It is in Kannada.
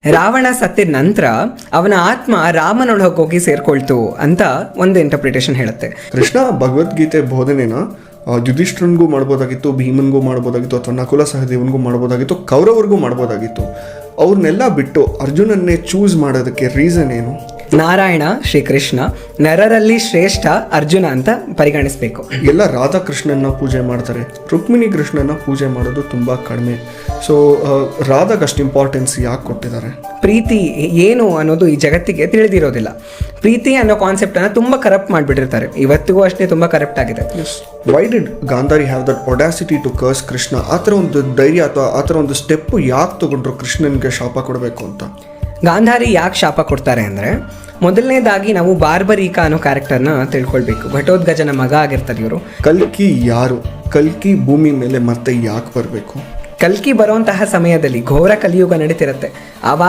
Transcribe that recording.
ರಾವಣ ಸತ್ತಿದ ನಂತರ ಅವನ ಆತ್ಮ ರಾಮನೊಳಗೆ ಹೋಗಿ ಸೇರ್ಕೊಳ್ತು ಅಂತ ಒಂದು ಇಂಟರ್ಪ್ರಿಟೇಷನ್ ಹೇಳುತ್ತೆ. ಕೃಷ್ಣ ಭಗವದ್ಗೀತೆ ಬೋಧನೆನ ಯುಧಿಷ್ಠಿರನಿಗೂ ಮಾಡ್ಬೋದಾಗಿತ್ತು, ಭೀಮನ್ಗೂ ಮಾಡ್ಬೋದಾಗಿತ್ತು, ಅಥವಾ ನಕುಲ ಸಹದೇವನಿಗೂ ಮಾಡ್ಬೋದಾಗಿತ್ತು, ಕೌರವರಿಗೂ ಮಾಡ್ಬೋದಾಗಿತ್ತು. ಅವ್ರನ್ನೆಲ್ಲ ಬಿಟ್ಟು ಅರ್ಜುನನ್ನೇ ಚೂಸ್ ಮಾಡೋದಕ್ಕೆ ರೀಸನ್ ಏನು? ನಾರಾಯಣ ಶ್ರೀಕೃಷ್ಣ ನರರಲ್ಲಿ ಶ್ರೇಷ್ಠ ಅರ್ಜುನ ಅಂತ ಪರಿಗಣಿಸಬೇಕು. ಎಲ್ಲ ರಾಧಾಕೃಷ್ಣನ ಪೂಜೆ ಮಾಡ್ತಾರೆ, ರುಕ್ಮಿಣಿ ಕೃಷ್ಣನ ಪೂಜೆ ಮಾಡೋದು ತುಂಬ ಕಡಿಮೆ. ಸೊ ರಾಧಾಗೆ ಅಷ್ಟು ಇಂಪಾರ್ಟೆನ್ಸ್ ಯಾಕೆ ಕೊಟ್ಟಿದ್ದಾರೆ? ಪ್ರೀತಿ ಏನು ಅನ್ನೋದು ಈ ಜಗತ್ತಿಗೆ ತಿಳಿದಿರೋದಿಲ್ಲ. ಪ್ರೀತಿ ಅನ್ನೋ ಕಾನ್ಸೆಪ್ಟನ್ನು ತುಂಬ ಕರಪ್ಟ್ ಮಾಡಿಬಿಟ್ಟಿರ್ತಾರೆ. ಇವತ್ತಿಗೂ ಅಷ್ಟೇ ತುಂಬ ಕರಪ್ಟ್ ಆಗಿದೆ. Why did Gandhari have that audacity to curse Krishna? ಆ ಥರ ಒಂದು ಧೈರ್ಯ ಅಥವಾ ಆ ಥರ ಒಂದು ಸ್ಟೆಪ್ಪು ಯಾಕೆ ತಗೊಂಡ್ರು ಕೃಷ್ಣನ್ಗೆ ಶಾಪ ಕೊಡಬೇಕು ಅಂತ? ಗಾಂಧಾರಿ ಯಾಕೆ ಶಾಪ ಕೊಡ್ತಾರೆ ಅಂದರೆ, ಮೊದಲನೇದಾಗಿ ನಾವು ಬಾರ್ಬರೀಕ ಅನ್ನೋ ಕ್ಯಾರೆಕ್ಟರ್ನ ತಿಳ್ಕೊಳ್ಬೇಕು. ಘಟೋತ್ಕಚನ ಮಗ ಆಗಿರ್ತಾರೆ ಇವರು. ಕಲ್ಕಿ ಯಾರು? ಕಲ್ಕಿ ಭೂಮಿ ಮೇಲೆ ಮತ್ತೆ ಯಾಕೆ ಬರಬೇಕು? ಕಲ್ಕಿ ಬರುವಂತಹ ಸಮಯದಲ್ಲಿ ಘೋರ ಕಲಿಯುಗ ನಡೀತಿರುತ್ತೆ. ಆವಾಗ